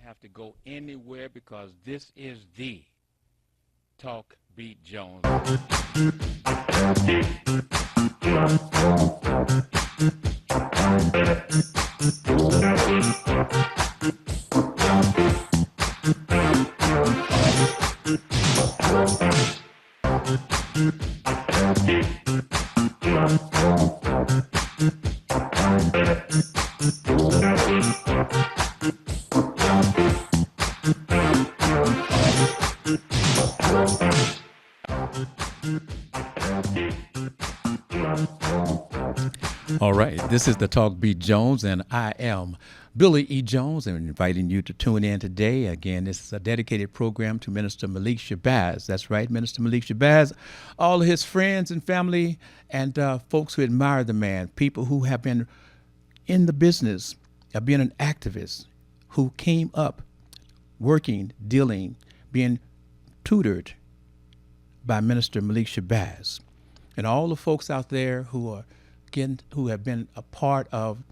have to go anywhere because this is the Talk Beat Jones. All right, this is the Talk Beat Jones, and I am Billy E. Jones, and inviting you to tune in today. Again, this is a dedicated program to Minister Malik Shabazz. That's right, Minister Malik Shabazz, all of his friends and family, and folks who admire the man, people who have been in the business of being an activist, who came up working, dealing, being tutored by Minister Malik Shabazz, and all the folks out there who are who have been a part of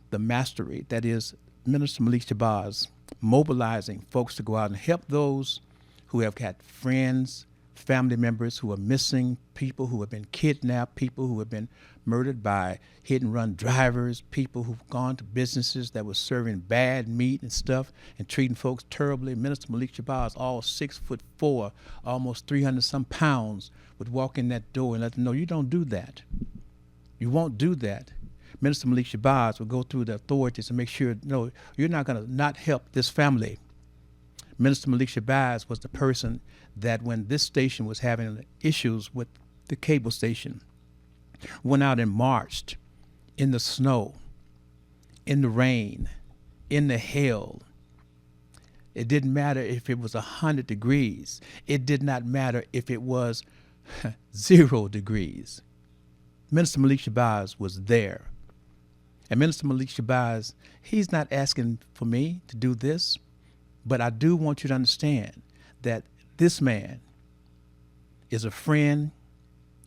the mastery that is Minister Malik Shabazz, mobilizing folks to go out and help those who have had friends, family members who are missing, people who have been kidnapped, people who have been murdered by hit and run drivers, people who've gone to businesses that were serving bad meat and stuff and treating folks terribly. Minister Malik Shabazz, all 6'4", almost 300 some pounds, would walk in that door and let them know, you don't do that. You won't do that. Minister Malik Shabazz will go through the authorities and make sure, no, you're not going to not help this family. Minister Malik Shabazz was the person that when this station was having issues with the cable station, went out and marched in the snow, in the rain, in the hail. It didn't matter if it was 100 degrees. It did not matter if it was 0 degrees. Minister Malik Shabazz was there. And Minister Malik Shabazz, he's not asking for me to do this, but I do want you to understand that this man is a friend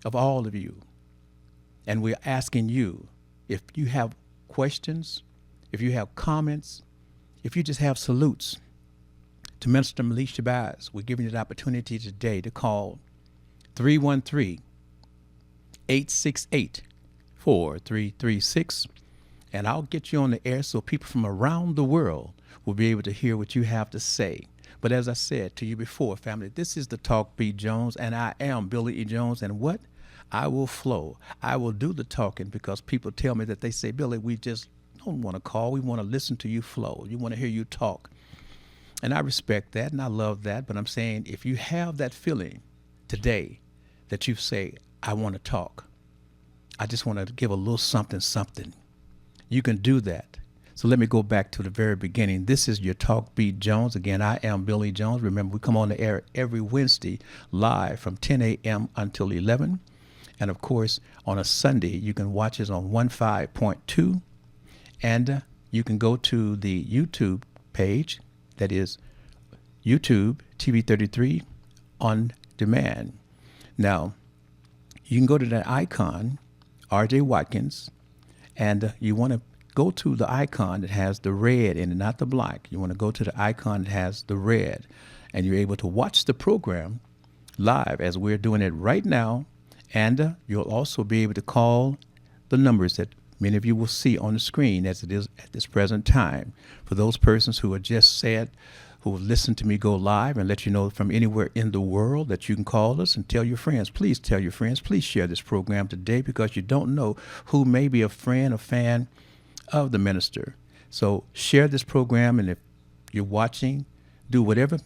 of all of you. And we're asking you, if you have questions, if you have comments, if you just have salutes to Minister Malik Shabazz, we're giving you the opportunity today to call 313-868-4336, and I'll get you on the air so people from around the world will be able to hear what you have to say. But as I said to you before, family, this is the Talk Beat Jones, and I am Billy E. Jones, and what? I will flow. I will do the talking because people tell me that they say, Billy, we just don't want to call. We want to listen to you flow. You want to hear you talk. And I respect that, and I love that, but I'm saying if you have that feeling today that you say, I want to talk, I just want to give a little something, you can do that. So let me go back to the very beginning. This is your Talk Beat Jones. Again, I am Billy Jones. Remember, we come on the air every Wednesday live from 10 a.m. until 11. And of course, on a Sunday, you can watch us on 15.2. And you can go to the YouTube page, that is YouTube TV33 on demand. Now, you can go to that icon, R.J. Watkins, and you want to go to the icon that has the red in it, not the black. You want to go to the icon that has the red, and you're able to watch the program live as we're doing it right now. And you'll also be able to call the numbers that many of you will see on the screen as it is at this present time. For those persons who are just said, who will listen to me go live and let you know from anywhere in the world that you can call us and tell your friends. Please tell your friends. Please share this program today because you don't know who may be a friend or fan of the minister. So share this program, and if you're watching, do whatever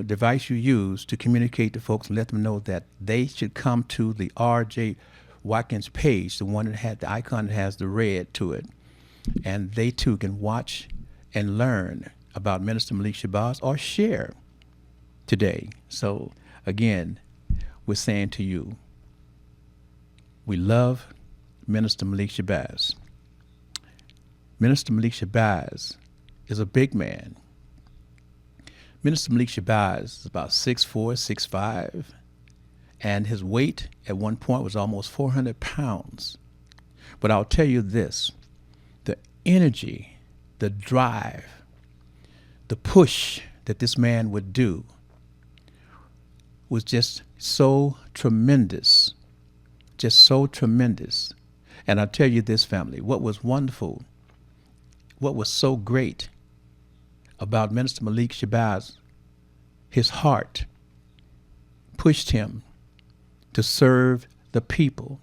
device you use to communicate to folks and let them know that they should come to the R.J. Watkins page, the one that had the icon that has the red to it, and they too can watch and learn about Minister Malik Shabazz or share today. So again, we're saying to you, we love Minister Malik Shabazz. Minister Malik Shabazz is a big man. Minister Malik Shabazz is about 6'4", 6'5", and his weight at one point was almost 400 pounds. But I'll tell you this, the energy, the drive, the push that this man would do was just so tremendous, just so tremendous. And I'll tell you this, family, what was wonderful, what was so great about Minister Malik Shabazz, his heart pushed him to serve the people,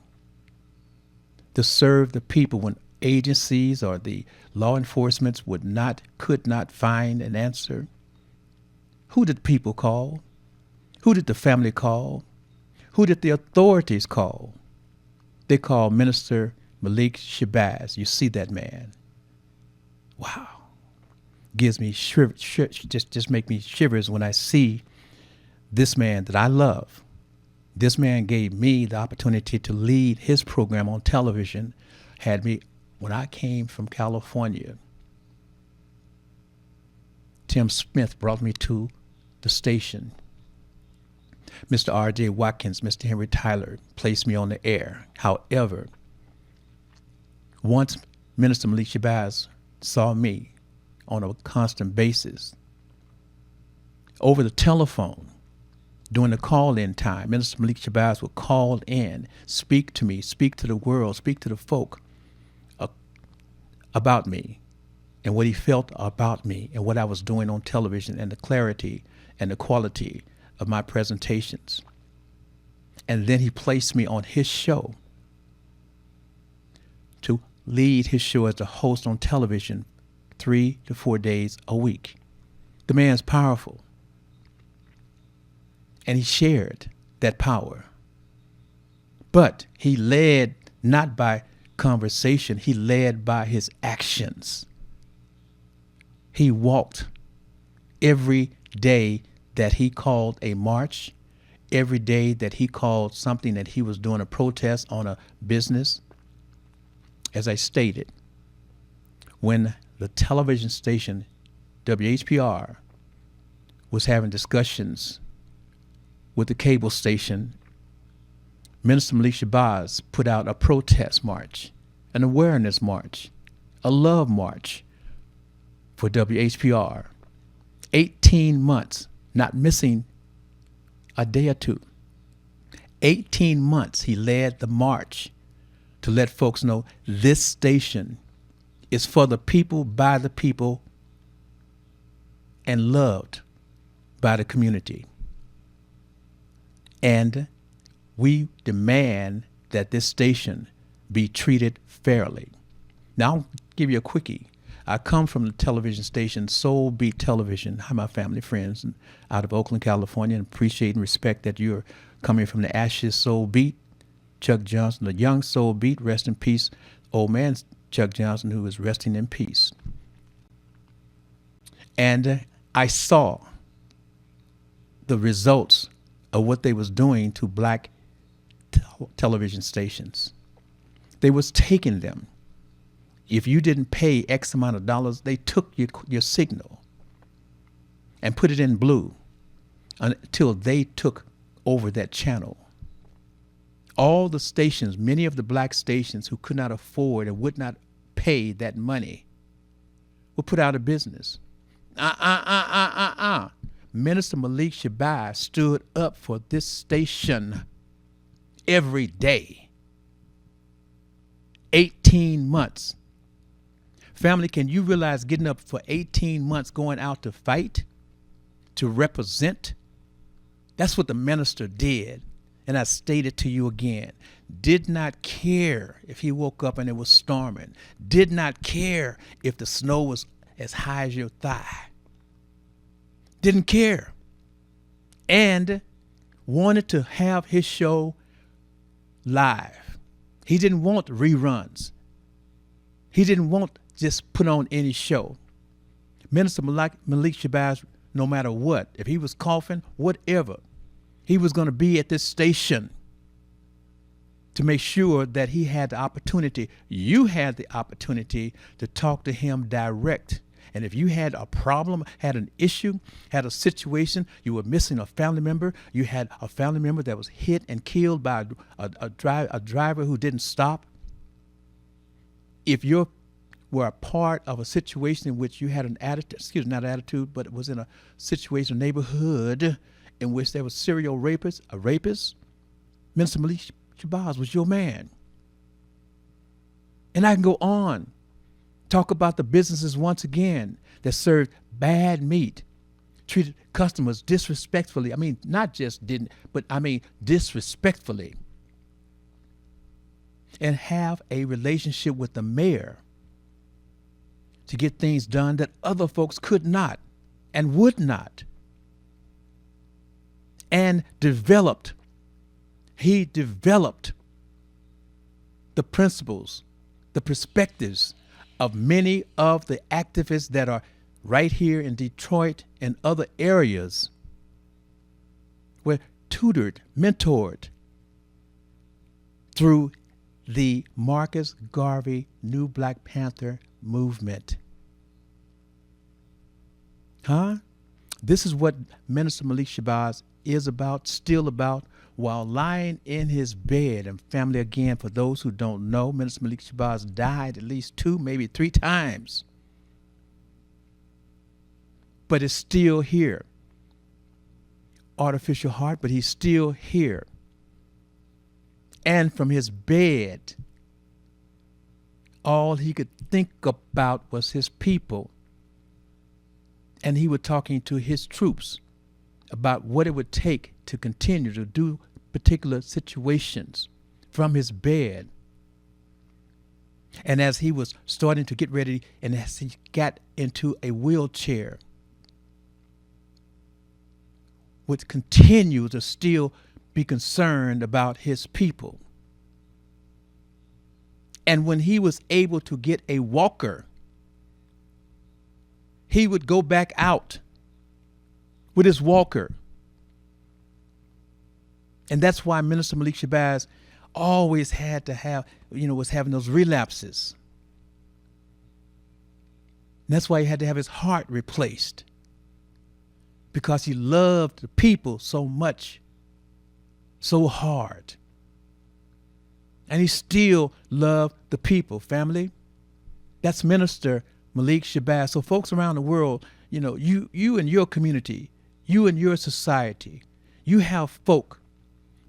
when agencies or the law enforcement could not find an answer. Who did people call? Who did the family call? Who did the authorities call? They called Minister Malik Shabazz. You see that man? Wow. Gives me just make me shivers when I see this man that I love. This man gave me the opportunity to lead his program on television, had me, when I came from California, Tim Smith brought me to the station. Mr. R.J. Watkins, Mr. Henry Tyler placed me on the air. However, once Minister Malik Shabazz saw me on a constant basis, over the telephone, during the call-in time, Minister Malik Shabazz would call in, speak to me, speak to the world, speak to the folk about me and what he felt about me and what I was doing on television and the clarity and the quality of my presentations. And then he placed me on his show to lead his show as a host on television 3 to 4 days a week. The man's powerful. And he shared that power. But he led not by conversation, he led by his actions. He walked every day that he called a march, every day that he called something that he was doing a protest on a business. As I stated, when the television station WHPR was having discussions with the cable station, Minister Malik Shabazz put out a protest march, an awareness march, a love march for WHPR. 18 months, not missing a day or two. 18 months he led the march to let folks know this station is for the people, by the people, and loved by the community. And we demand that this station be treated fairly. Now, I'll give you a quickie. I come from the television station, Soul Beat Television. Hi, my family, friends out of Oakland, California, and appreciate and respect that you're coming from the Ashes Soul Beat. Chuck Johnson, the young Soul Beat, rest in peace. Old man Chuck Johnson, who is resting in peace. And I saw the results of what they was doing to black television stations. They was taking them. If you didn't pay X amount of dollars, they took your signal and put it in blue until they took over that channel. All the stations, many of the black stations who could not afford and would not pay that money, were put out of business. Minister Malik Shabazz stood up for this station every day. 18 months. Family, can you realize getting up for 18 months, going out to fight, to represent? That's what the minister did. And I stated to you again, did not care if he woke up and it was storming, did not care if the snow was as high as your thigh, didn't care, and wanted to have his show live. He didn't want reruns. He didn't want just put on any show. Minister Malik Shabazz, no matter what, if he was coughing, whatever, he was going to be at this station to make sure that he had the opportunity. You had the opportunity to talk to him direct. And if you had a problem, had an issue, had a situation, you were missing a family member, you had a family member that was hit and killed by a driver who didn't stop. If your were a part of a situation in which you had an attitude, excuse me, not attitude, but it was in a situation, a neighborhood in which there was serial rapists, a rapist, Minister Malik Shabazz was your man. And I can go on, talk about the businesses once again that served bad meat, treated customers disrespectfully. I mean, not just didn't, but I mean disrespectfully. And have a relationship with the mayor to get things done that other folks could not and would not. And he developed the principles, the perspectives of many of the activists that are right here in Detroit and other areas, were tutored, mentored through the Marcus Garvey New Black Panther movement. This is what Minister Malik Shabazz is about, still about, while lying in his bed. And family, again, for those who don't know, Minister Malik Shabazz died at least 2, maybe 3 times. But is still here. Artificial heart, but he's still here. And from his bed, all he could think about was his people. And he was talking to his troops about what it would take to continue to do particular situations from his bed. And as he was starting to get ready, and as he got into a wheelchair, would continue to still be concerned about his people. And when he was able to get a walker, he would go back out with his walker. And that's why Minister Malik Shabazz always had to have, was having those relapses. And that's why he had to have his heart replaced, because he loved the people so much, so hard. And he still loved the people, family. That's Minister Malik Shabazz. So folks around the world, you in your community, you in your society, you have folk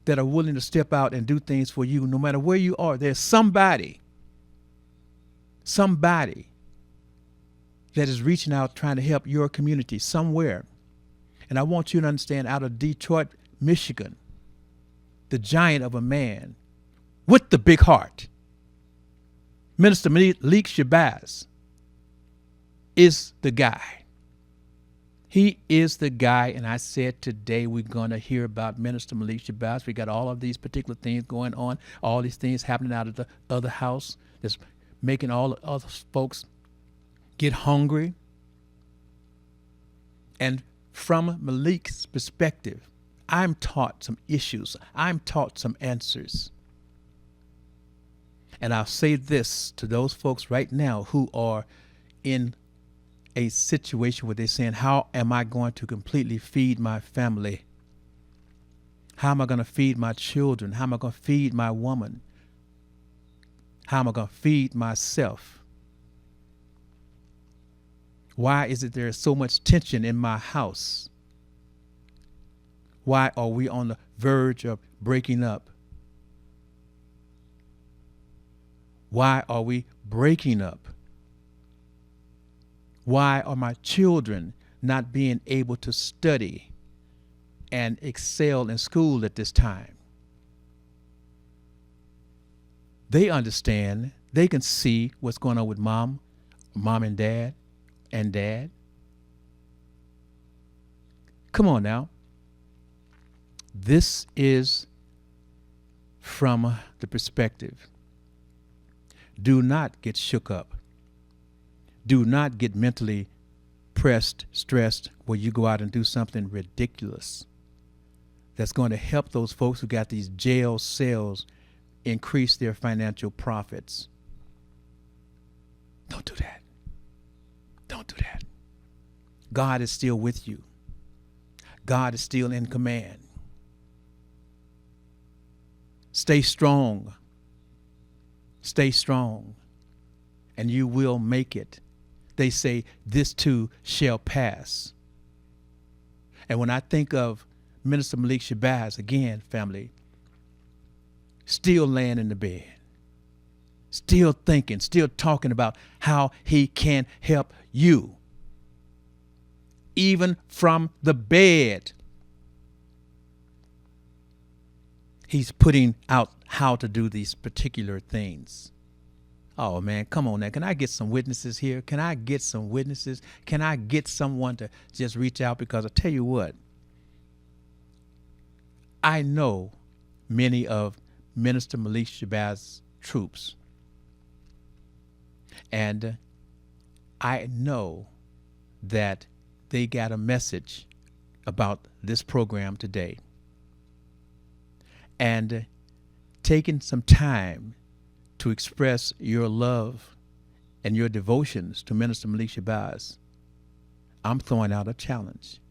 that are willing to step out and do things for you no matter where you are. There's somebody that is reaching out trying to help your community somewhere. And I want you to understand, out of Detroit, Michigan, the giant of a man with the big heart, Minister Malik Shabazz is the guy. He is the guy. And I said today we're going to hear about Minister Malik Shabazz. We got all of these particular things going on, all these things happening out of the other house that's making all the other folks get hungry. And from Malik's perspective, I'm taught some issues. I'm taught some answers. And I'll say this to those folks right now who are in a situation where they're saying, how am I going to completely feed my family? How am I going to feed my children? How am I going to feed my woman? How am I going to feed myself? Why is it there is so much tension in my house? Why are we on the verge of breaking up? Why are we breaking up? Why are my children not being able to study and excel in school at this time? They understand. They can see what's going on with mom and dad, and dad. Come on now. This is from the perspective. Do not get shook up. Do not get mentally pressed, stressed, where you go out and do something ridiculous that's going to help those folks who got these jail cells increase their financial profits. Don't do that. Don't do that. God is still with you. God is still in command. Stay strong. Stay strong. and you will make it. They say this too shall pass. And when I think of Minister Malik Shabazz, again, family, still laying in the bed, still thinking, still talking about how he can help you, even from the bed. He's putting out how to do these particular things. Oh, man, come on now. Can I get some witnesses here? Can I get some witnesses? Can I get someone to just reach out? Because I tell you what, I know many of Minister Malik Shabazz's troops. And I know that they got a message about this program today. And taking some time to express your love and your devotions to Minister Malik Shabazz, I'm throwing out a challenge.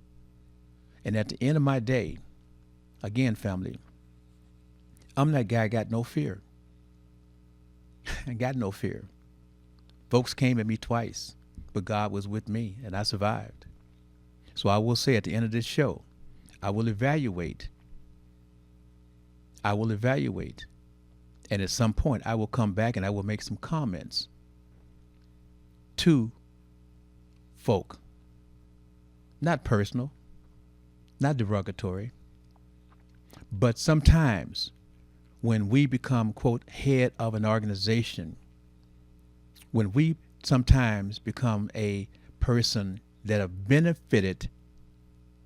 And at the end of my day, again, family, I'm that guy got no fear. I got no fear. Folks came at me twice, but God was with me and I survived. So I will say at the end of this show, I will evaluate. And at some point, I will come back and I will make some comments to folk. Not personal, not derogatory, but sometimes when we become, quote, head of an organization, when we sometimes become a person that have benefited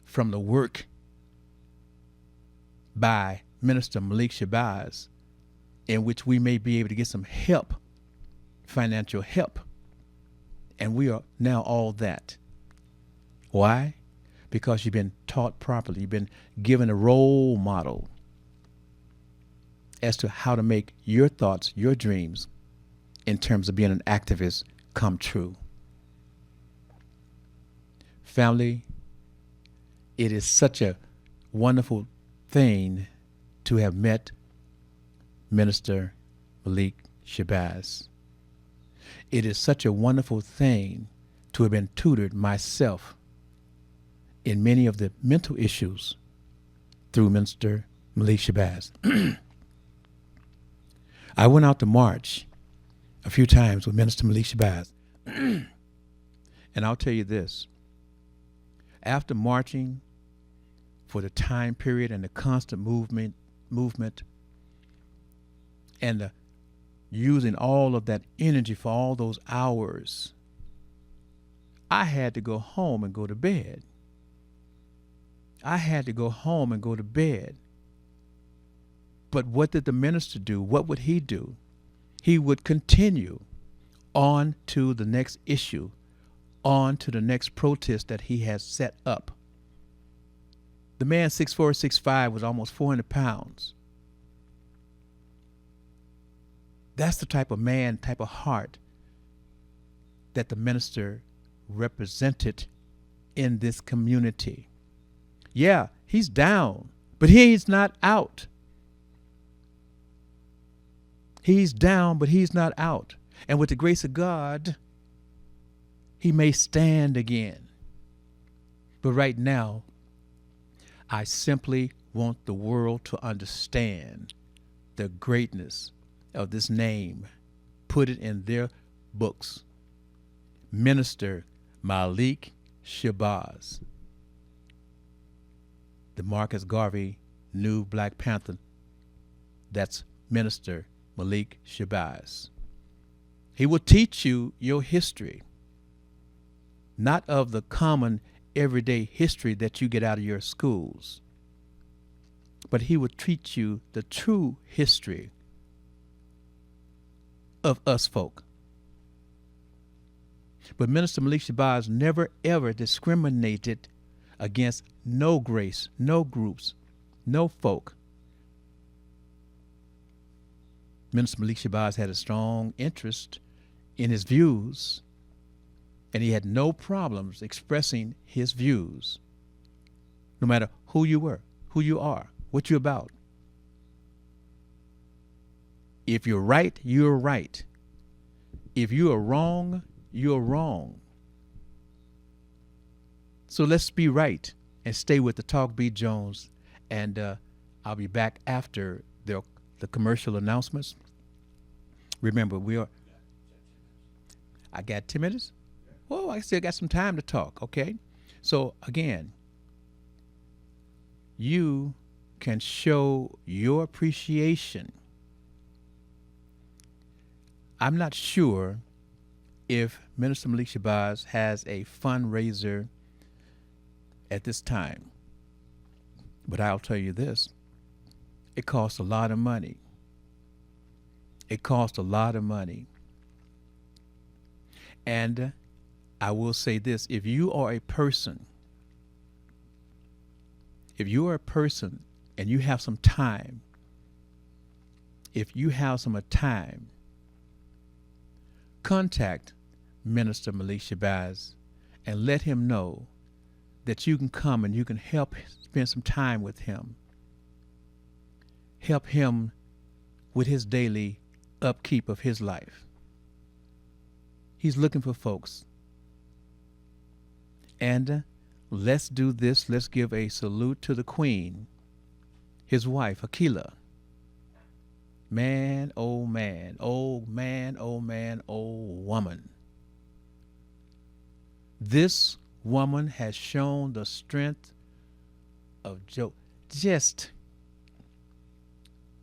from the work by Minister Malik Shabazz, in which we may be able to get some help, financial help. And we are now all that. Why? Because you've been taught properly. You've been given a role model as to how to make your thoughts, your dreams, in terms of being an activist, come true. Family, it is such a wonderful thing to have met Minister Malik Shabazz. It is such a wonderful thing to have been tutored myself in many of the mental issues through Minister Malik Shabazz. I went out to march a few times with Minister Malik Shabazz. And I'll tell you this, after marching for the time period and the constant movement, and using all of that energy for all those hours, I had to go home and go to bed. But what did the minister do? What would he do? He would continue on to the next issue, on to the next protest that he has set up. The man, 6'4", 6'5", was almost 400 pounds. That's the type of man, type of heart that the minister represented in this community. Yeah, he's down, but he's not out. He's down, but he's not out. And with the grace of God, he may stand again. But right now, I simply want the world to understand the greatness of this name. Put it in their books. Minister Malik Shabazz. The Marcus Garvey new Black Panther. That's Minister Malik Shabazz. He will teach you your history, not of the common everyday history that you get out of your schools, but he will teach you the true history of us folk. But Minister Malik Shabazz never ever discriminated against no race, no groups, no folk. Minister Malik Shabazz had a strong interest in his views, and he had no problems expressing his views, no matter who you were, who you are, what you're about. If you're right, you're right. If you are wrong, you're wrong. So let's be right and stay with the Talk Beat Jones. And I'll be back after the commercial announcements. Remember, I got 10 minutes? Oh, I still got some time to talk, okay? So again, you can show your appreciation. I'm not sure if Minister Malik Shabazz has a fundraiser at this time, but I'll tell you this. It costs a lot of money. It costs a lot of money. And I will say this, if you are a person and you have some time, contact Minister Malik Shabazz and let him know that you can come and you can help spend some time with him. Help him with his daily upkeep of his life. He's looking for folks. And let's do this. Let's give a salute to the Queen, his wife, Akila. Man, oh man, oh man, oh man, oh woman. This woman has shown the strength of Joe. Just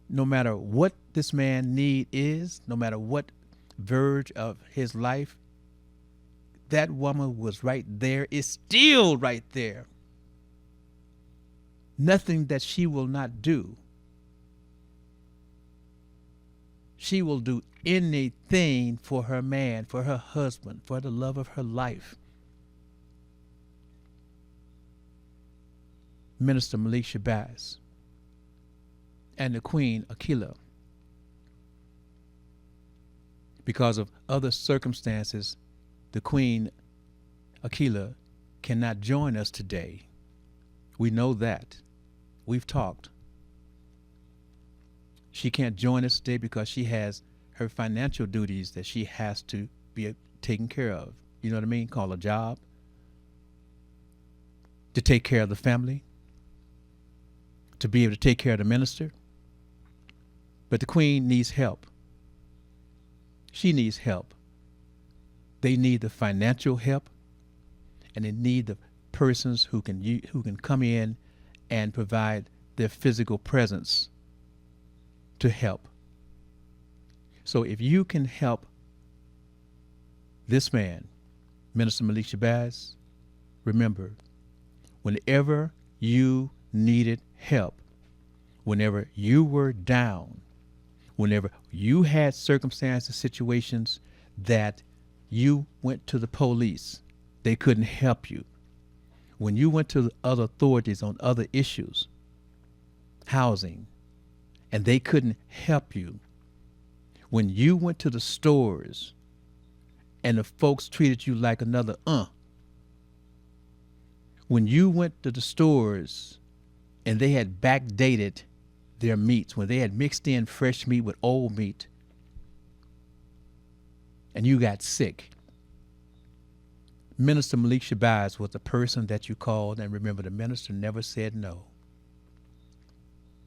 no matter what this man need is, no matter what verge of his life, that woman was right there, is still right there. Nothing that she will not do. She will do anything for her man, for her husband, for the love of her life. Minister Malik Shabazz and the Queen Akila. Because of other circumstances, the Queen Akila cannot join us today. We know that. We've talked. She can't join us today because she has her financial duties that she has to be taken care of. You know what I mean? Call a job. To take care of the family. To be able to take care of the minister. But the Queen needs help. She needs help. They need the financial help, and they need the persons who can come in and provide their physical presence to help. So if you can help this man, Minister Malik Shabazz, remember, whenever you needed help, whenever you were down, whenever you had circumstances, situations that you went to the police, they couldn't help you. When you went to the other authorities on other issues, housing, and they couldn't help you. When you went to the stores and the folks treated you like another When you went to the stores and they had backdated their meats, when they had mixed in fresh meat with old meat, and you got sick, Minister Malik Shabazz was the person that you called, and remember, the minister never said no.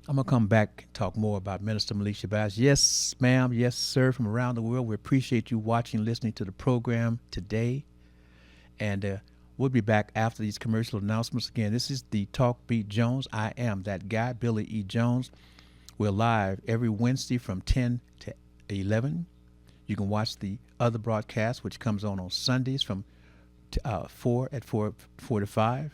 I'm going to come back and talk more about Minister Malik Shabazz. Yes, ma'am. Yes, sir, from around the world. We appreciate you watching, listening to the program today. And we'll be back after these commercial announcements. Again, this is the Talk Beat Jones. I am that guy, Billy E. Jones. We're live every Wednesday from 10 to 11. You can watch the other broadcast, which comes on Sundays from 4 at 4:45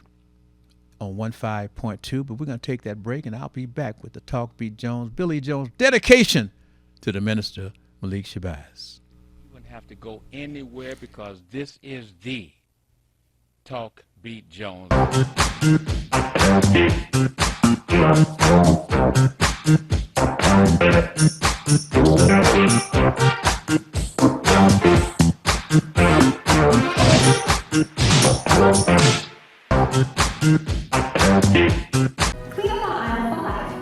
on 15.2. But we're going to take that break, and I'll be back with the Talk Beat Jones, Billy Jones dedication to the Minister Malik Shabazz. You wouldn't have to go anywhere because this is the Talk Beat Jones.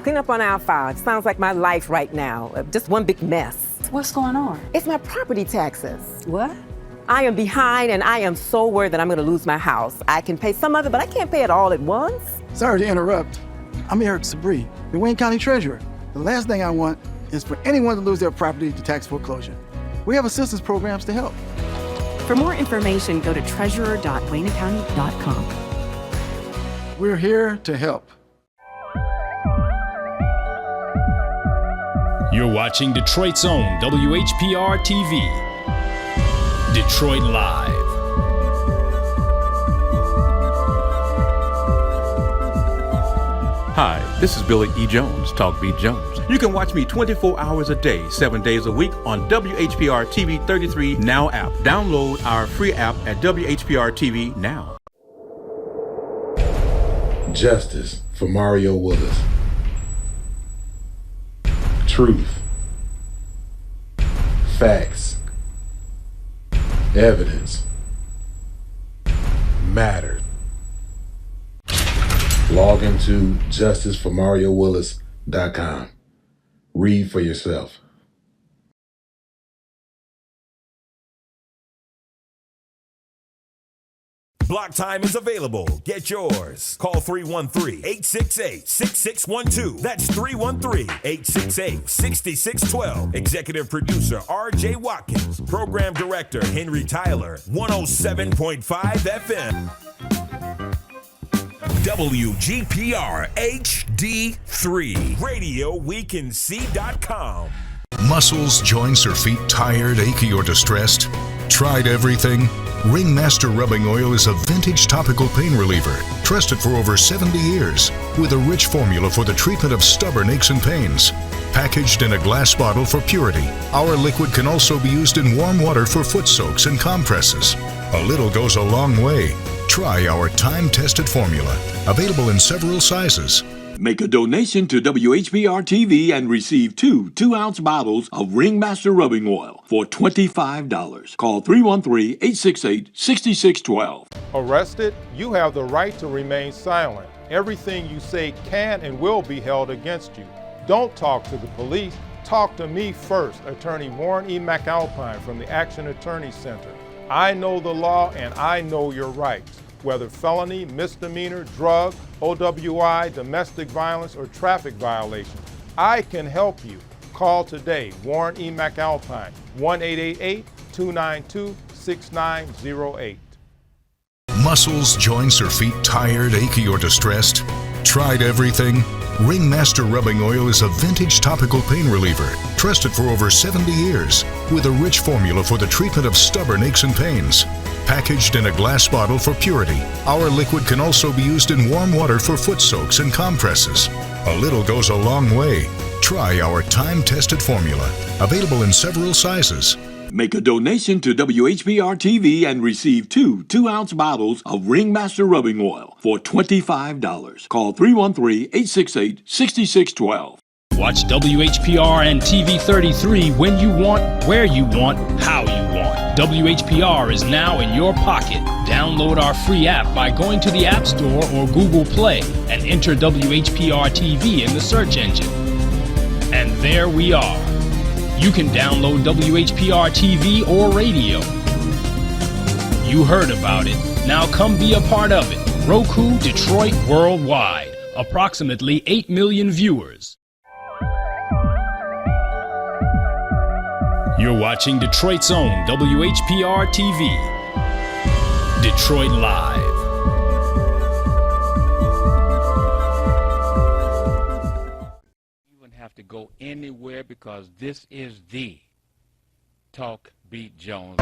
Clean up on aisle 5. Sounds like my life right now. Just one big mess. What's going on? It's my property taxes. What? I am behind and I am so worried that I'm going to lose my house. I can pay some of it, but I can't pay it all at once. Sorry to interrupt. I'm Eric Sabri, the Wayne County Treasurer. The last thing I want is for anyone to lose their property to tax foreclosure. We have assistance programs to help. For more information, go to treasurer.waynecounty.com. We're here to help. You're watching Detroit's own WHPR TV. Detroit Live. Hi, this is Billy E. Jones, Talk Beat Jones. You can watch me 24 hours a day, 7 days a week on WHPR TV 33 Now app. Download our free app at WHPR TV Now. Justice for Mario Willis. Truth. Facts. Evidence. Matter. Log into justiceformariowillis.com. Read for yourself. Block time is available. Get yours. Call 313-868-6612. That's 313-868-6612. Executive producer R.J. Watkins. Program director Henry Tyler. 107.5 FM. WGPR HD3. RadioWeCanSee.com. Muscles, joints, or feet tired, achy, or distressed? Tried everything? Ringmaster Rubbing Oil is a vintage topical pain reliever, trusted for over 70 years, with a rich formula for the treatment of stubborn aches and pains. Packaged in a glass bottle for purity, our liquid can also be used in warm water for foot soaks and compresses. A little goes a long way. Try our time-tested formula, available in several sizes. Make a donation to WHPR TV and receive two 2-ounce bottles of Ringmaster Rubbing Oil for $25. Call 313-868-6612. Arrested? You have the right to remain silent. Everything you say can and will be held against you. Don't talk to the police. Talk to me first, Attorney Warren E. McAlpine from the Action Attorney Center. I know the law and I know your rights. Whether felony, misdemeanor, drug, OWI, domestic violence, or traffic violation, I can help you. Call today, Warren E. McAlpine, 1-888-292-6908. Muscles, joints, or feet tired, achy, or distressed? Tried everything? Ringmaster Rubbing Oil is a vintage topical pain reliever, trusted for over 70 years, with a rich formula for the treatment of stubborn aches and pains. Packaged in a glass bottle for purity, our liquid can also be used in warm water for foot soaks and compresses. A little goes a long way. Try our time-tested formula, available in several sizes. Make a donation to WHPR TV and receive two 2-ounce bottles of Ringmaster Rubbing Oil for $25. Call 313-868-6612. Watch WHPR and TV 33 when you want, where you want, how you want. WHPR is now in your pocket. Download our free app by going to the App Store or Google Play and enter WHPR TV in the search engine. And there we are. You can download WHPR TV or radio. You heard about it. Now come be a part of it. Roku Detroit Worldwide. Approximately 8 million viewers. You're watching Detroit's own WHPR TV. Detroit Live. You wouldn't have to go anywhere because this is the Talk Beat Jones.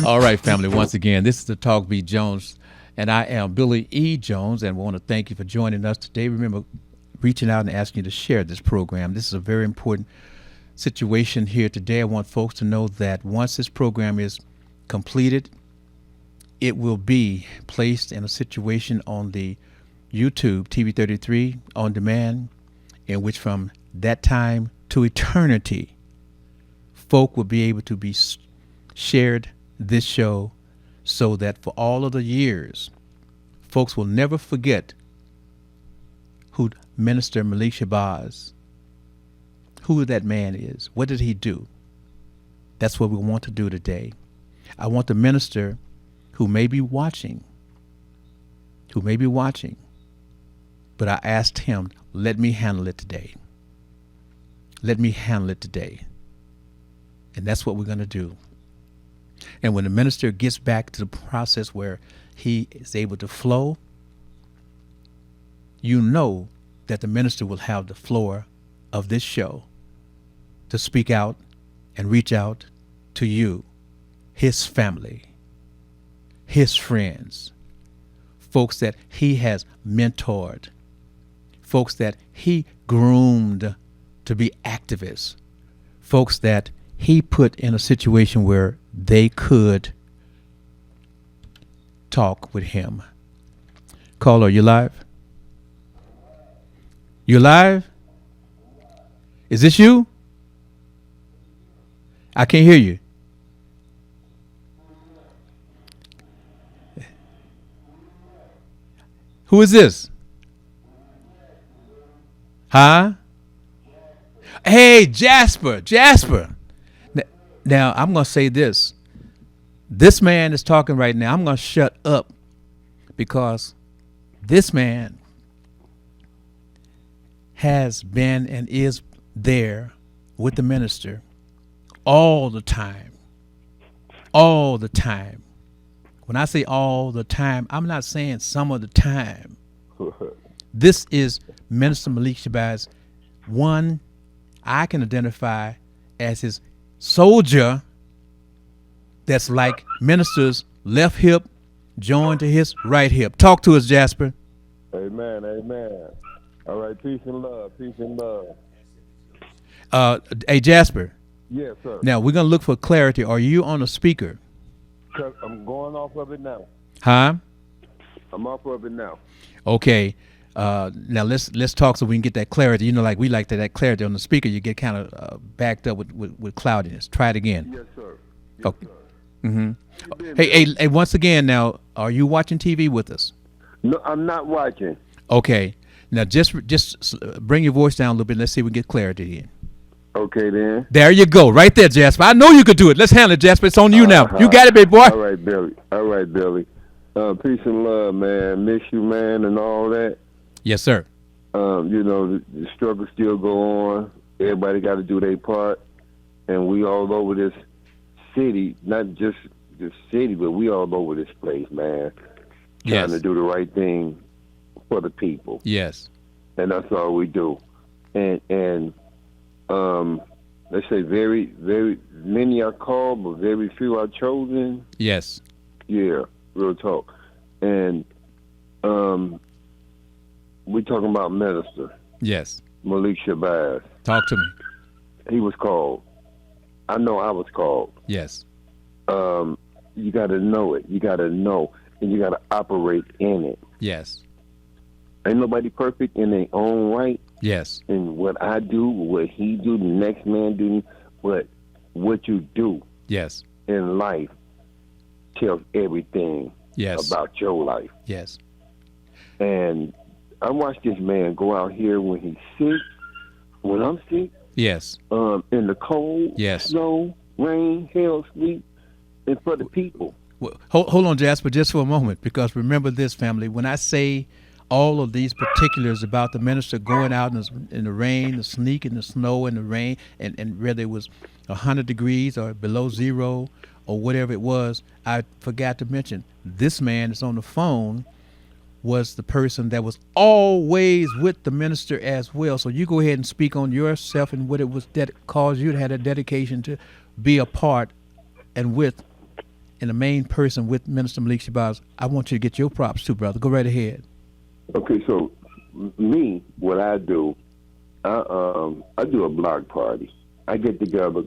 All right, family. Once again, this is the Talk Beat Jones, And I am Billy E. Jones, and want to thank you for joining us today. Remember, reaching out and asking you to share this program. This is a very important situation here today. I want folks to know that once this program is completed, it will be placed in a situation on the YouTube TV33 on demand, in which from that time to eternity, folk will be able to be shared this show, so that for all of the years, folks will never forget who Minister Malik Shabazz, who that man is. What did he do? That's what we want to do today. I want the minister who may be watching, but I asked him, let me handle it today. Let me handle it today. And that's what we're going to do. And when the minister gets back to the process where he is able to flow, you know that the minister will have the floor of this show to speak out and reach out to you, his family, his friends, folks that he has mentored, folks that he groomed to be activists, folks that he put in a situation where they could talk with him. Caller, you live? You live? Is this you? I can't hear you. Who is this? Huh? Hey, Jasper. Now, I'm going to say this. This man is talking right now. I'm going to shut up because this man has been and is there with the minister all the time. All the time. When I say all the time, I'm not saying some of the time. This is Minister Malik Shabazz, one I can identify as his soldier that's like minister's left hip joined to his right hip. Talk to us, Jasper. Amen. All right, peace and love. Hey, Jasper. Yes, sir. Now, we're going to look for clarity. Are you on a speaker? I'm going off of it now. Huh? I'm off of it now. Okay. Now let's talk so we can get that clarity. You know, like we like that clarity on the speaker. You get kind of backed up with cloudiness. Try it again. Yes, sir. Okay. Mm-hmm. Hey, once again, now, are you watching TV with us? No, I'm not watching. Okay. Now, just bring your voice down a little bit. Let's see if we get clarity in. Okay, then. There you go. Right there, Jasper. I know you could do it. Let's handle it, Jasper. It's on you now. You got it, big boy. All right, Billy. Peace and love, man. Miss you, man, and all that. Yes, sir. You know, the struggle still go on. Everybody got to do their part. And we all over this city, not just this city, but we all over this place, man. Trying to do the right thing for the people. Yes. And that's all we do. And let's say very, very many are called, but very few are chosen. Yes. Yeah, real talk. And we talking about minister. Yes. Malik Shabazz. Talk to me. He was called. I know I was called. Yes. You got to know it. You got to know, and you got to operate in it. Yes. Ain't nobody perfect in their own right. Yes. And what I do, what he do, the next man do, but what you do. Yes. In life tells everything. Yes. About your life. Yes. And I watched this man go out here when he's sick, when I'm sick. Yes. In the cold, yes, snow, rain, hail, sleet, and for the people. Well, hold on, Jasper, just for a moment, because remember this, family. When I say all of these particulars about the minister going out in the rain, the sleet, and the snow, and the rain, and whether it was 100 degrees or below zero or whatever it was, I forgot to mention this man that's on the phone was the person that was always with the minister as well. So you go ahead and speak on yourself and what it was that caused you to have that dedication to be a part and with and the main person with Minister Malik Shabazz, I want you to get your props too, brother. Go right ahead. Okay, so me, what I do, I do a block party. I get together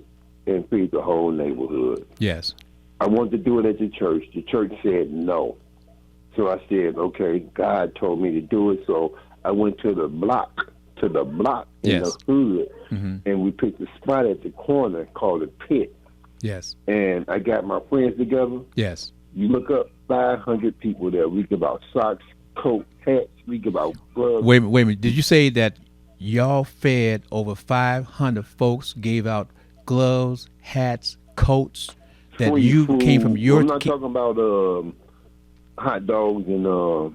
and feed the whole neighborhood. Yes. I wanted to do it at the church. The church said no. So I said, okay, God told me to do it. So I went to the block in Yes. the hood, and we picked a spot at the corner called the Pit. Yes. And I got my friends together. Yes. You look up 500 people there. We give out socks, coat, hats. We give out gloves. Wait a minute. Did you say that y'all fed over 500 folks, gave out gloves, hats, coats, that Free you food. came from your... I'm not talking about hot dogs and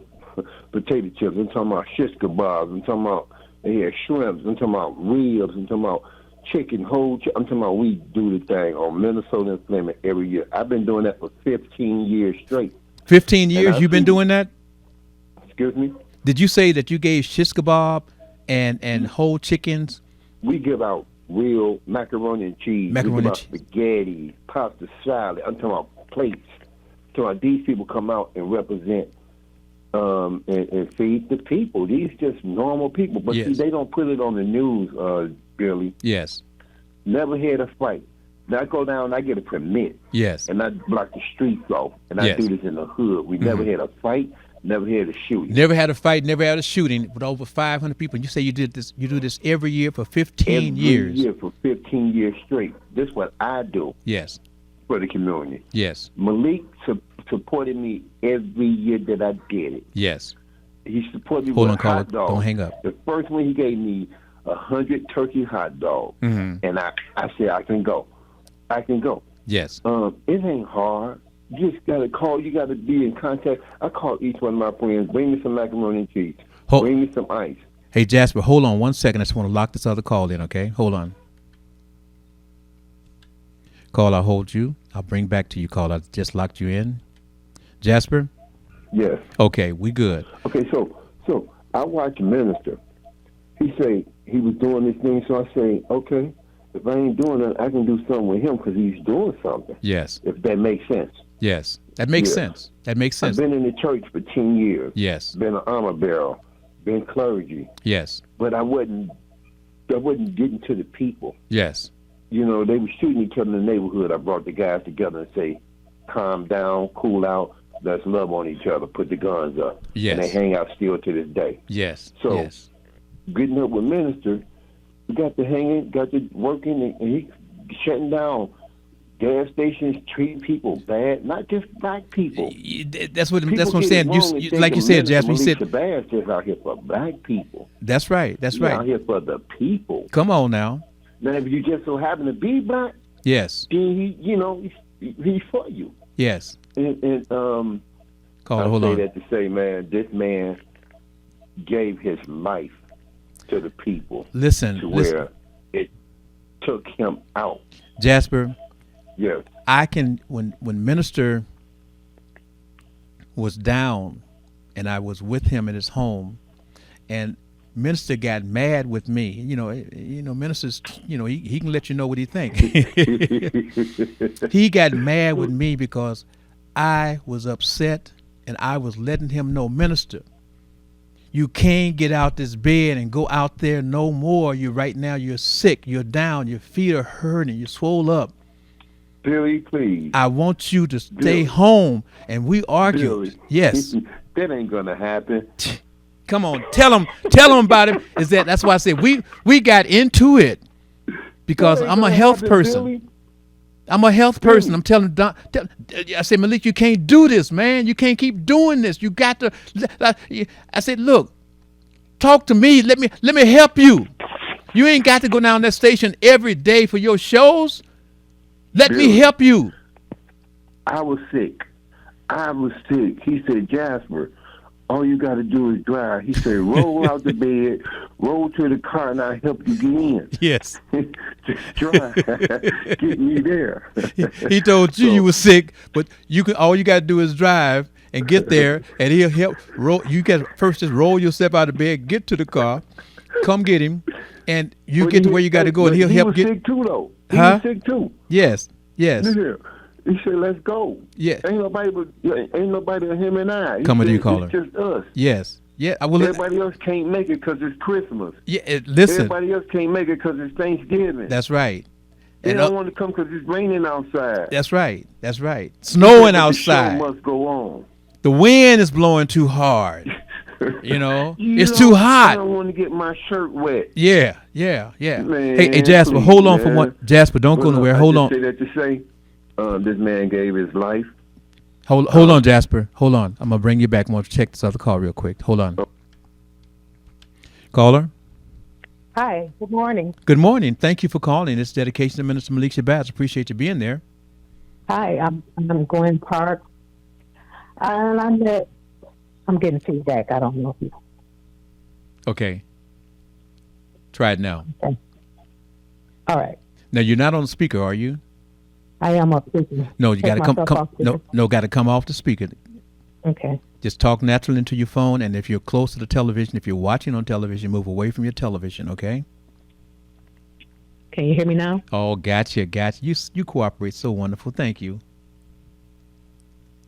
potato chips. I'm talking about shish kebabs. I'm talking about they had shrimps. I'm talking about ribs. I'm talking about chicken, I'm talking about we do the thing on Minnesota and Fleming every year. I've been doing that for 15 years straight. 15 years you've been doing that? Excuse me? Did you say that you gave shish kebab and whole chickens? We give out real macaroni and cheese. We give out spaghetti, pasta salad. I'm talking about plates. So these people come out and represent and feed the people. These just normal people. But see, they don't put it on the news, Billy. Yes. Never had a fight. Now I go down, I get a permit. Yes. And I block the streets off. And I do this in the hood. We never had a fight, never had a shooting. Never had a fight, never had a shooting with over 500 people. And you say you do this every year for 15 years. Every year for 15 years straight. This is what I do. Yes. For the community. Yes. Malik supported me every year that I did it. Yes. He supported me Hold with on, caller. hot dogs. Don't hang up. The first one he gave me 100 turkey hot dogs. And I said, I can go. I can go. Yes. It ain't hard. You just got to call. You got to be in contact. I call each one of my friends, bring me some macaroni and cheese. Bring me some ice. Hey, Jasper, hold on 1 second. I just want to lock this other call in, okay? Hold on. Call, I'll hold you. I'll bring back to you, call. I just locked you in. Jasper? Yes. Okay, we good. Okay, so I watch Minister. He say he was doing this thing, so I say, okay, if I ain't doing it, I can do something with him because he's doing something. Yes. If that makes sense. Yes, that makes sense. That makes sense. I've been in the church for 10 years. Yes. Been an armor bearer. Been clergy. Yes. But I wasn't getting to the people. Yes. You know, they were shooting each other in the neighborhood. I brought the guys together and say, calm down, cool out, let's love on each other, put the guns up. Yes. And they hang out still to this day. Yes. So, getting up with Minister, we got to hanging, got to working, and he shutting down gas stations, treating people bad, not just black people. That's what I'm saying. Like you said, Jasmine, you said Shabazz just out here for black people. That's right. That's right. Out here for the people. Come on now. Now, if you just so happen to be black, yes, then he's for you. Yes. And hold say on. that to say, man, this man gave his life to the people. Listen, where it took him out. Jasper. Yes. I can when Minister was down, and I was with him at his home, and Minister got mad with me. You know, Minister's, he can let you know what he think. He got mad with me because I was upset, and I was letting him know, Minister, you can't get out this bed and go out there no more. Right now you're sick, you're down, your feet are hurting, you're swole up. Billy, please. I want you to stay home. And we argued. Billy, yes. That ain't gonna happen. Come on, tell him about it. That's why I said we got into it because I'm a health person. Billy. I'm a health person. I'm telling Don, I said, Malik, you can't do this, man. You can't keep doing this. You got to. I said, look, talk to me. Let me help you. You ain't got to go down that station every day for your shows. Let me help you. I was sick. He said, Jasper, all you got to do is drive. He said, roll out the bed, roll to the car, and I'll help you get in. Yes. Just drive. Get me there. He told you you were sick, but all you got to do is drive and get there, and he'll help. You got to first just roll yourself out of bed, get to the car, come get him, and you get to where you got to go, and he'll help get. He was sick too, though. He was sick too. Yes. Listen, He said, let's go. Yeah. Ain't nobody but him and I. He Coming to said, you, caller. It's just us. Yes. Yeah. I will. Everybody else can't make it because it's Christmas. Yeah. Listen. Everybody else can't make it because it's Thanksgiving. That's right. They don't want to come because it's raining outside. That's right. That's right. Snowing outside. The show must go on. The wind is blowing too hard. It's too hot. I don't want to get my shirt wet. Yeah. Man, hey, Jasper, please, hold on man. for one. Jasper, don't go nowhere. Hold on. I just say that to say, this man gave his life. Hold on, Jasper. Hold on. I'm gonna bring you back. I'm gonna check this other call real quick. Hold on. Caller. Hi. Good morning. Good morning. Thank you for calling. It's dedication to Minister Malik Shabazz. Appreciate you being there. Hi. I'm Gwen Park, and I'm getting feedback. I don't know if you. Okay. Try it now. Okay. All right. Now you're not on the speaker, are you? I am a speaker. No, you got to come. No, got to come off the speaker. Okay. Just talk naturally into your phone, and if you're close to the television, if you're watching on television, move away from your television. Okay. Can you hear me now? Oh, gotcha. You cooperate so wonderful. Thank you.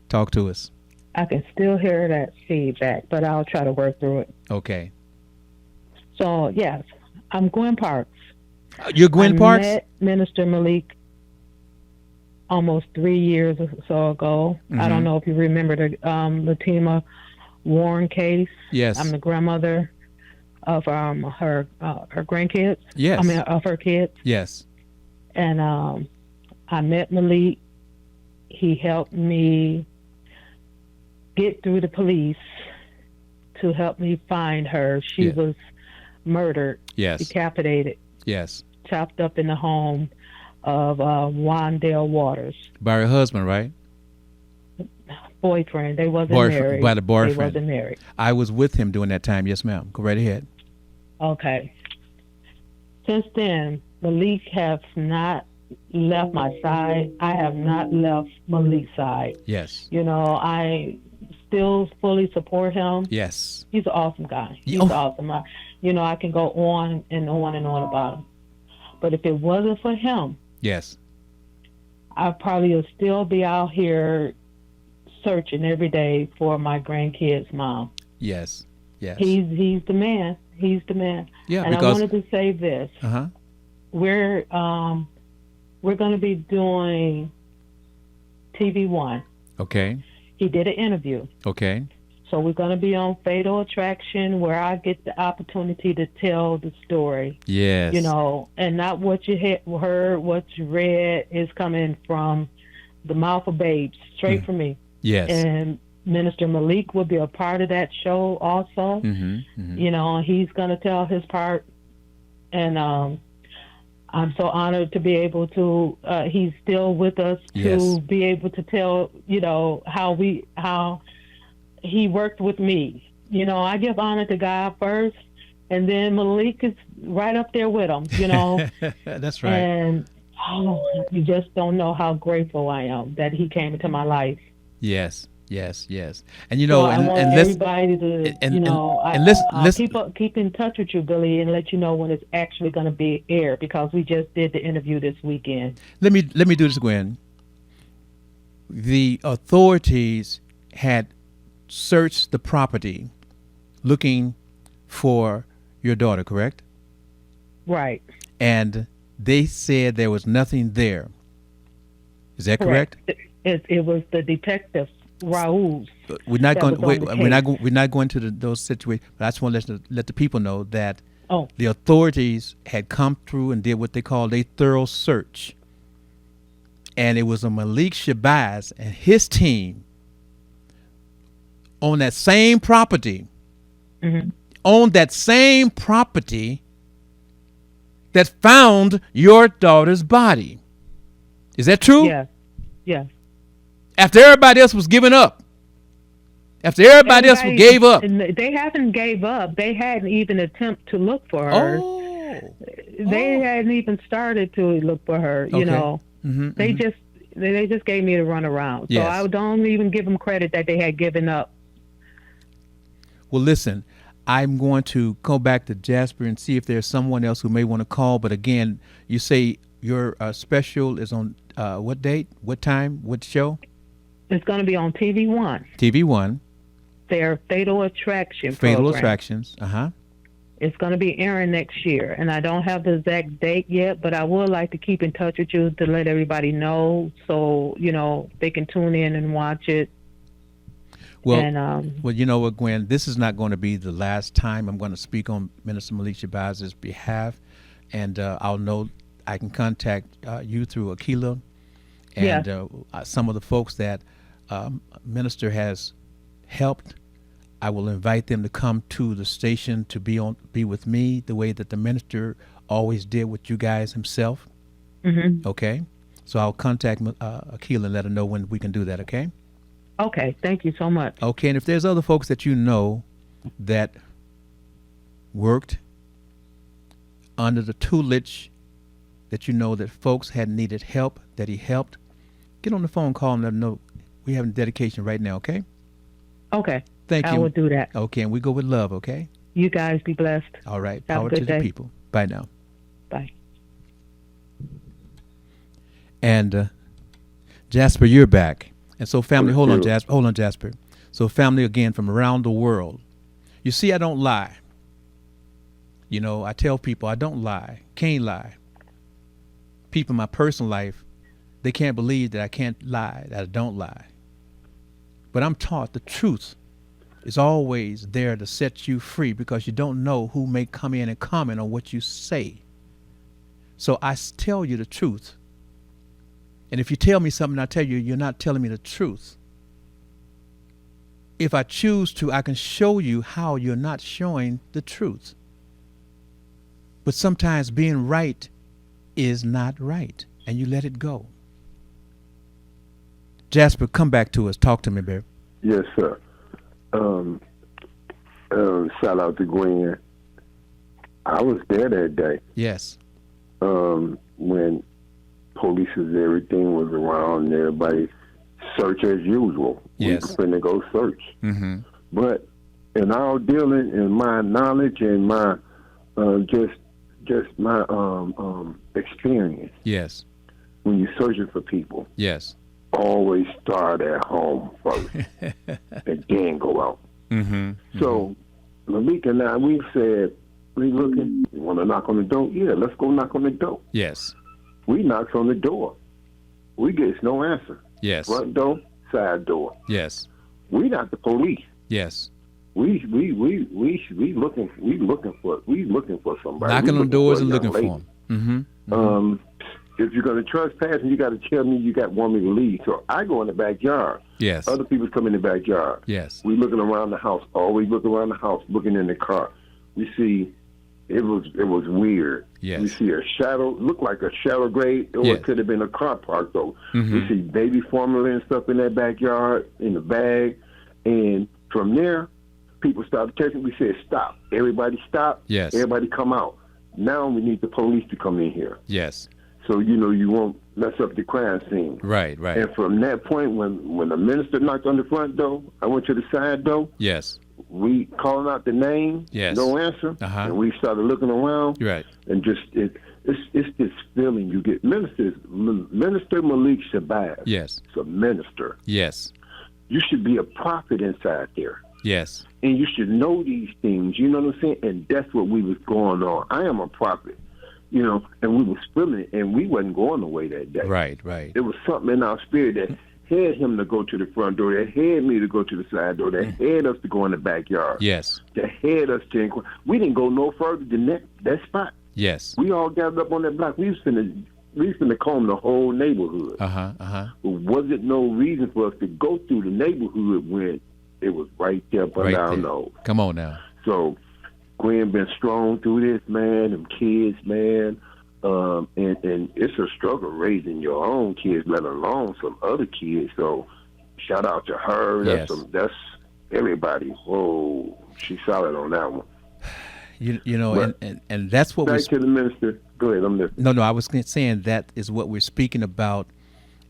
Talk to us. I can still hear that feedback, but I'll try to work through it. Okay. So yes, I'm Gwen Parks. You're Gwen Parks? I met Minister Malik almost 3 years or so ago. Mm-hmm. I don't know if you remember the Latima Warren case. Yes. I'm the grandmother of her grandkids. Yes. I mean, of her kids. Yes. And I met Malik. He helped me get through the police to help me find her. She was murdered. Yes. Decapitated. Yes. Chopped up in the home of Wandale Waters. By her husband, right? Boyfriend. They wasn't married. By the boyfriend. They wasn't married. I was with him during that time. Yes, ma'am. Go right ahead. Okay. Since then, Malik has not left my side. I have not left Malik's side. Yes. I still fully support him. Yes. He's an awesome guy. He's awesome. I can go on and on and on about him. But if it wasn't for him, yes, I probably would still be out here searching every day for my grandkids' mom. Yes. He's the man. He's the man. Yeah, and I wanted to say this. Uh-huh. We're going to be doing TV One. Okay. He did an interview. Okay. So we're going to be on Fatal Attraction, where I get the opportunity to tell the story. Yes. And not what you heard, what you read is coming from the mouth of babes, straight from me. Yes. And Minister Malik will be a part of that show also. He's going to tell his part. And I'm so honored to be able to, he's still with us to be able to tell, how he worked with me. I give honor to God first, and then Malik is right up there with him, That's right. And you just don't know how grateful I am that he came into my life. Yes. And so I want everybody to, keep in touch with you, Billy, and let you know when it's actually going to be aired, because we just did the interview this weekend. Let me do this, Gwen. The authorities had searched the property looking for your daughter, correct? Right. And they said there was nothing there. Is that correct? It was the detective Raoul. We're not going. We're not going to those situations. But I just want to let the people know that the authorities had come through and did what they called a thorough search, and it was a Malik Shabazz and his team on that same property, that found your daughter's body. Is that true? Yes. After everybody else was giving up. After everybody else gave up. They haven't gave up. They hadn't even attempted to look for her. They hadn't even started to look for her, They just gave me the runaround. So I don't even give them credit that they had given up. Well, listen, I'm going to go back to Jasper and see if there's someone else who may want to call. But again, you say your special is on what date, what time, what show? It's going to be on TV One. TV One. Their Fatal Attraction Fatal program. Attractions. It's going to be airing next year, and I don't have the exact date yet, but I would like to keep in touch with you to let everybody know, so they can tune in and watch it. Well, and, well, you know what, Gwen, this is not going to be the last time I'm going to speak on Minister Malik Shabazz's behalf, and I'll know I can contact you through Akila and some of the folks that Minister has helped. I will invite them to come to the station to be with me the way that the minister always did with you guys himself. Mm-hmm. Okay, so I'll contact Akila and let her know when we can do that. Okay. Okay, thank you so much. Okay, and if there's other folks that you know that worked under the tutelage, that you know that folks had needed help, that he helped, get on the phone, call and let them know we have a dedication right now. Okay. Okay. Thank you. I will do that. Okay, and we go with love, okay? You guys be blessed. All right. Have Power a good to day. the people. Bye now. Bye. And Jasper, you're back. And so family, hold on, Jasper. So family, again, from around the world. You see, I don't lie. I tell people I don't lie, can't lie. People in my personal life, they can't believe that I can't lie, that I don't lie. But I'm taught the truth is always there to set you free, because you don't know who may come in and comment on what you say. So I tell you the truth. And if you tell me something, I tell you, you're not telling me the truth. If I choose to, I can show you how you're not showing the truth. But sometimes being right is not right, and you let it go. Jasper, come back to us. Talk to me, babe. Yes, sir. Shout out to Gwen. I was there that day. Yes. When police and everything was around and everybody search as usual. Yes. We were finna go search. Mm-hmm. But in our dealing and my knowledge and my just my experience. Yes. When you're searching for people. Yes. Always start at home first and then go out. Mm-hmm. So Malik and I, we said, we looking, you want to knock on the door? Yeah, let's go knock on the door. Yes. We knocks on the door. We gets no answer. Yes. Front door, side door. Yes. We not the police. Yes. We looking for somebody. Knocking on doors and looking for them. Mm-hmm. If you're going to trespass, you got to tell me you want me to leave. So I go in the backyard. Yes. Other people come in the backyard. Yes. We looking around the house. Always looking around the house, looking in the car. We see it was weird. Yes. We see a shadow, looked like a shadow grave, or it could have been a car park though. Mm-hmm. We see baby formula and stuff in that backyard in the bag, and from there, people started checking. We said, "Stop! Everybody stop! Yes. Everybody come out! Now we need the police to come in here." Yes. So you won't mess up the crime scene. Right. Right. And from that point, when the minister knocked on the front door, I went to the side door. Yes. We calling out the name. Yes. No answer. Uh-huh. And we started looking around. Right. And just it's this feeling you get. Minister Malik Shabazz. Yes. It's a minister. Yes. You should be a prophet inside there. Yes. And you should know these things. You know what I'm saying? And that's what we was going on. I am a prophet. And we was feeling it, and we wasn't going away that day. Right, right. There was something in our spirit that had him to go to the front door, that had me to go to the side door, that had us to go in the backyard. Yes. That had us to inquire. We didn't go no further than that spot. Yes. We all gathered up on that block. We was finna comb the whole neighborhood. But wasn't no reason for us to go through the neighborhood when it was right there under our nose. Come on now. So Gwen been strong through this, man. Them kids, man. And it's a struggle raising your own kids, let alone some other kids. So shout out to her. Yes. That's everybody. Whoa, she's solid on that one. And that's what back to the minister. Go ahead, I'm listening. No, I was saying that is what we're speaking about,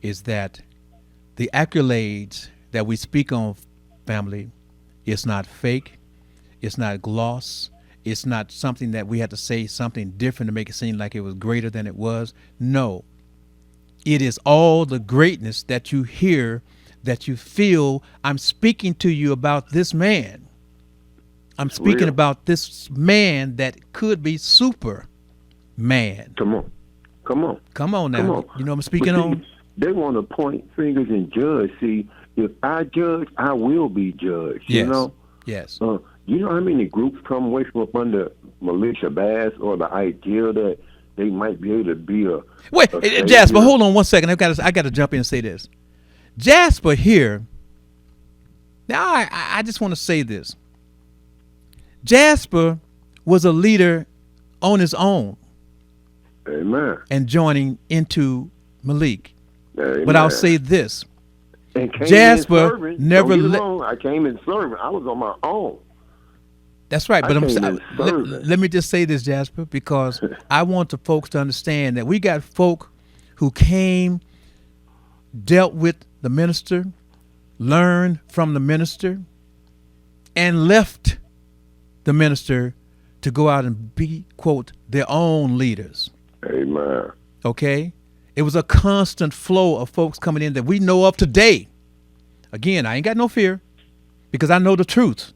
is that the accolades that we speak on, family, it's not fake, it's not gloss, it's not something that we had to say something different to make it seem like it was greater than it was. No, It is all the greatness that you hear, that you feel. I'm speaking to you about this man. I'm speaking about this man that could be Superman. Come on. Come on now. Come on. You know what I'm speaking on? They want to point fingers and judge. See, if I judge, I will be judged. Yes. You know? Yes. You know how many groups come away from up under Malik Shabazz or the idea that they might be able to be a Jasper, hold on 1 second. I got to jump in and say this. Jasper here. Now I just want to say this. Jasper was a leader on his own. Amen. And joining into Malik. Amen. But I'll say this. And Jasper never I came in serving. I was on my own. That's right, but let me just say this, Jasper, because I want the folks to understand that we got folk who came, dealt with the minister, learned from the minister, and left the minister to go out and be, quote, their own leaders. Amen. Okay? It was a constant flow of folks coming in that we know of today. Again, I ain't got no fear because I know the truth.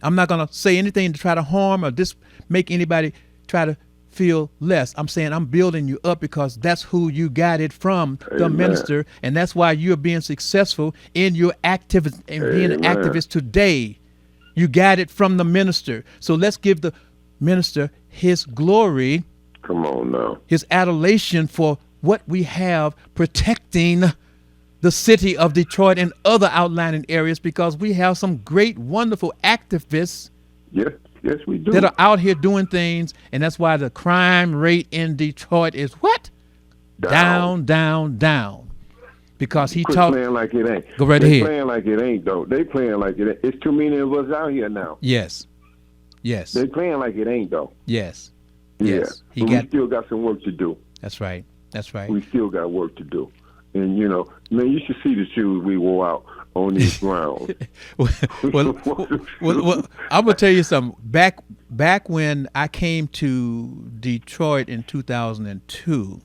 I'm not going to say anything to try to harm or just make anybody try to feel less. I'm saying I'm building you up because that's who you got it from, the minister, and that's why you're being successful in your activity and being an activist today. You got it from the minister. So let's give the minister his glory. Come on now. His adulation for what we have protecting the city of Detroit and other outlying areas, because we have some great, wonderful activists. Yes, we do. That are out here doing things, and that's why the crime rate in Detroit is what? Down. Because he talked. Playing like it ain't. Go right ahead. Playing like it ain't though. They playing like it ain't. It's too many of us out here now. Yes. They playing like it ain't though. Yes. Yeah. Yes. We still got some work to do. That's right. We still got work to do. And, you know, man, you should see the shoes we wore out on these grounds. well, I'm going to tell you something. Back when I came to Detroit in 2002,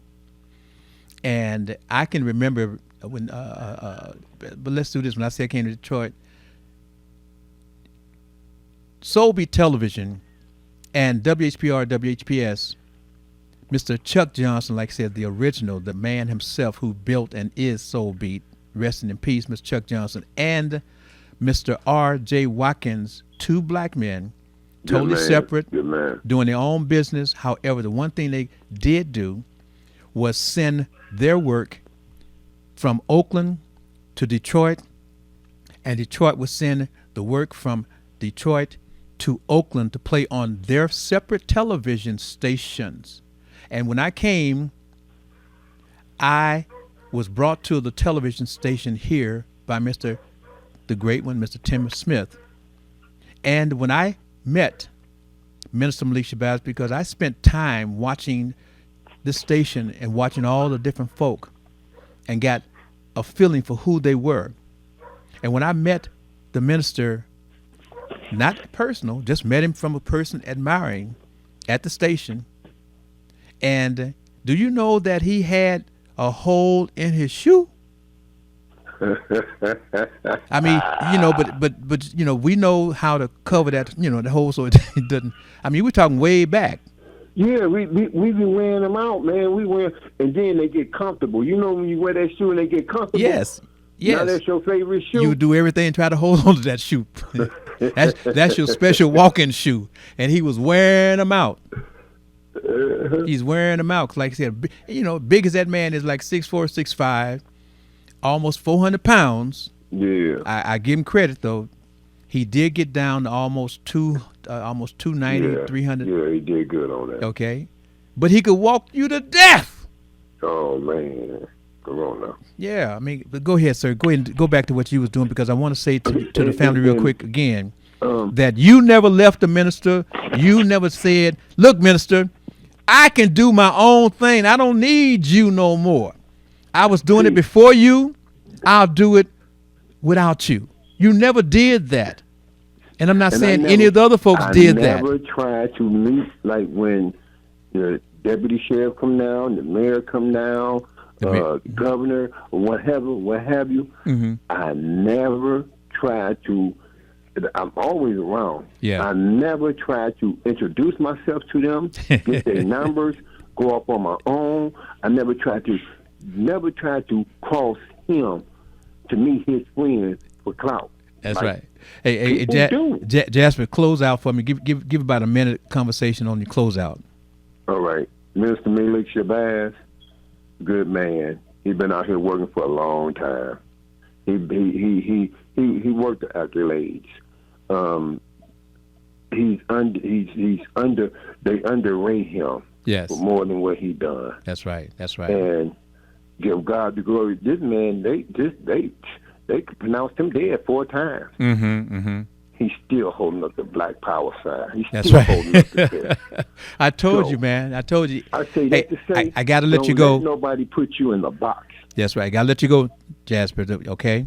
and I can remember when, but let's do this. When I say I came to Detroit, Soul Beat Television and WHPR, WHPS, Mr. Chuck Johnson, like I said, the original, the man himself who built and is Soul Beat, resting in peace, Mr. Chuck Johnson, and Mr. R.J. Watkins, two black men, totally separate, doing their own business. However, the one thing they did do was send their work from Oakland to Detroit, and Detroit would send the work from Detroit to Oakland to play on their separate television stations. And when I came, I was brought to the television station here by the great one, Mr. Tim Smith. And when I met Minister Malik Shabazz, because I spent time watching this station and watching all the different folk and got a feeling for who they were. And when I met the minister, not personal, just met him from a person admiring at the station. And do you know that he had a hole in his shoe? I mean, you know, but you know, we know how to cover that, you know, the hole so it doesn't. I mean, we're talking way back. Yeah, we been wearing them out, man. We wear, and then they get comfortable. You know when you wear that shoe and they get comfortable. Yes. Now that's your favorite shoe. You do everything and try to hold on to that shoe. That's your special walking shoe, and he was wearing them out. He's wearing them out. Like I said, you know, big as that man is, like 6'4", 6'5", almost 400 pounds. Yeah. I give him credit though. He did get down to almost 290, 300. Yeah, he did good on that. Okay, but he could walk you to death. Oh man, come on now. Yeah, I mean, but go ahead, sir. Go ahead and go back to what you was doing, because I want to say to the family real quick again that you never left the minister. You never said, "Look, minister, I can do my own thing. I don't need you no more. I was doing it before you. I'll do it without you." You never did that. And I'm not saying any of the other folks did that. I never tried to meet, like when the deputy sheriff come down, the mayor come down, governor, or what have you. Mm-hmm. I never tried to. I'm always around. Yeah. I never tried to introduce myself to them, get their numbers, go up on my own. I never tried to cross him to meet his friends for clout. That's like, right. Hey, Jasper, close out for me. Give about a minute conversation on your closeout. All right. Minister Malik Shabazz, good man. He's been out here working for a long time. He worked the accolades. They underrate him. Yes. For more than what he done. That's right. And give God the glory. This man, they pronounced him dead 4 times. Mm-hmm. He's still holding up the Black Power sign. That's right. Holding up the fist. I told you, man. I told you. I say that to say, I got to let you go. Let nobody put you in the box. That's right. I got to let you go, Jasper. Okay.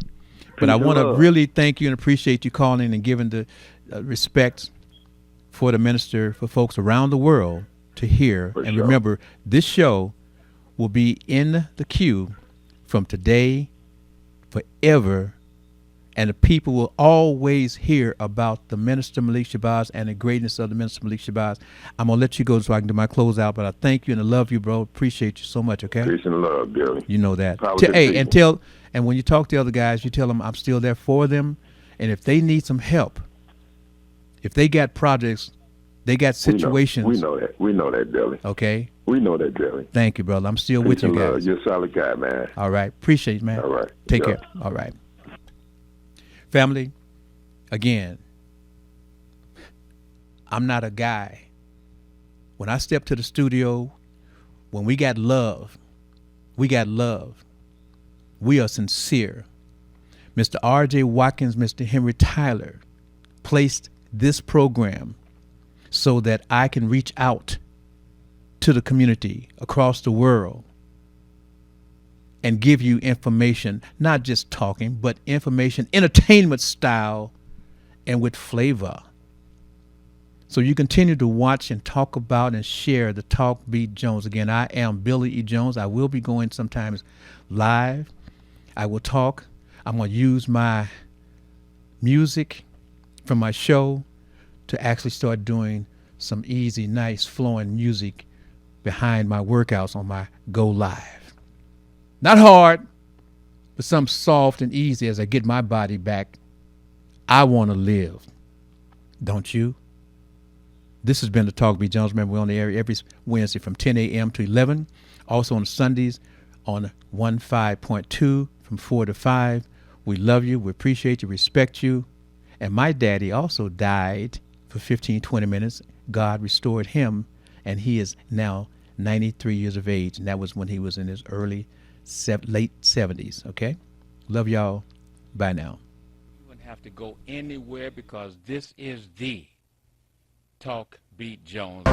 But I want to really thank you and appreciate you calling and giving the respect for the minister for folks around the world to hear. For and sure. Remember, this show will be in the queue from today forever, and the people will always hear about the Minister Malik Shabazz and the greatness of the Minister Malik Shabazz. I'm going to let you go so I can do my closeout, but I thank you and I love you, bro. Appreciate you so much, okay? Peace and love, Billy. You know that. Hey, and when you talk to other guys, you tell them I'm still there for them, and if they need some help, if they got projects, they got situations. We know that, Billy. Okay? We know that, Billy. Thank you, brother. I'm still with you guys. Love. You're a solid guy, man. All right. Appreciate it, man. All right. Take care. All right. Family, again, I'm not a guy. When I step to the studio, when we got love. We are sincere. Mr. R.J. Watkins, Mr. Henry Tyler placed this program so that I can reach out to the community across the world and give you information, not just talking, but information, entertainment style, and with flavor. So you continue to watch and talk about and share the Talk Beat Jones. Again, I am Billy E. Jones. I will be going sometimes live. I will talk. I'm going to use my music from my show to actually start doing some easy, nice, flowing music behind my workouts on my Go Live. Not hard, but some soft and easy as I get my body back. I want to live. Don't you? This has been the Talk Beat Jones. Remember, we're on the air every Wednesday from 10 a.m. to 11. Also on Sundays on 15.2 from 4 to 5. We love you. We appreciate you. Respect you. And my daddy also died for 15, 20 minutes. God restored him, and he is now 93 years of age. And that was when he was in his late 70s. Okay? Love y'all. Bye now. You wouldn't have to go anywhere because this is the Talk Beat Jones.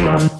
Thank you.